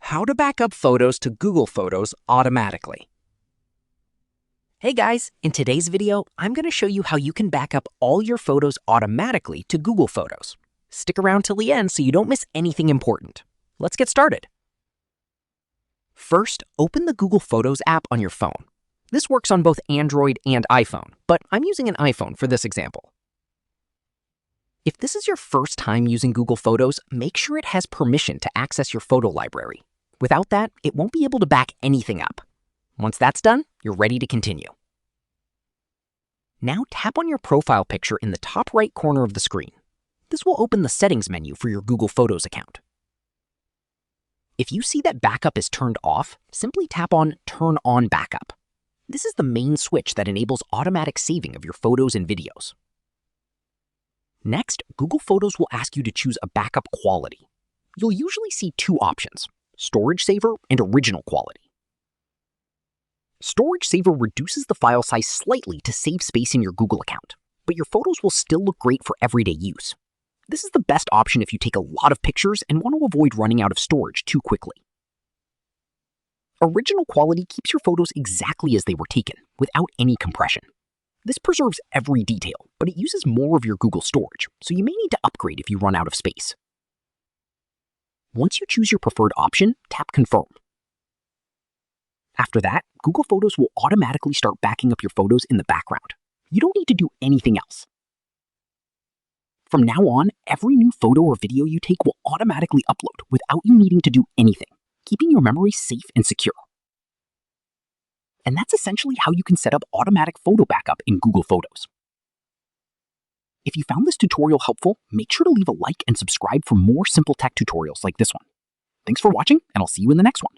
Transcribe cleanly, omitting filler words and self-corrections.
How to back up photos to Google Photos automatically. Hey guys, in today's video, I'm going to show you how you can back up all your photos automatically to Google Photos. Stick around till the end so you don't miss anything important. Let's get started. First, open the Google Photos app on your phone. This works on both Android and iPhone, but I'm using an iPhone for this example. If this is your first time using Google Photos, make sure it has permission to access your photo library. Without that, it won't be able to back anything up. Once that's done, you're ready to continue. Now tap on your profile picture in the top right corner of the screen. This will open the settings menu for your Google Photos account. If you see that backup is turned off, simply tap on Turn on Backup. This is the main switch that enables automatic saving of your photos and videos. Next, Google Photos will ask you to choose a backup quality. You'll usually see two options: Storage Saver and Original Quality. Storage Saver reduces the file size slightly to save space in your Google account, but your photos will still look great for everyday use. This is the best option if you take a lot of pictures and want to avoid running out of storage too quickly. Original Quality keeps your photos exactly as they were taken, without any compression. This preserves every detail, but it uses more of your Google storage, so you may need to upgrade if you run out of space. Once you choose your preferred option, tap Confirm. After that, Google Photos will automatically start backing up your photos in the background. You don't need to do anything else. From now on, every new photo or video you take will automatically upload without you needing to do anything, keeping your memory safe and secure. And that's essentially how you can set up automatic photo backup in Google Photos. If you found this tutorial helpful, make sure to leave a like and subscribe for more simple tech tutorials like this one. Thanks for watching, and I'll see you in the next one.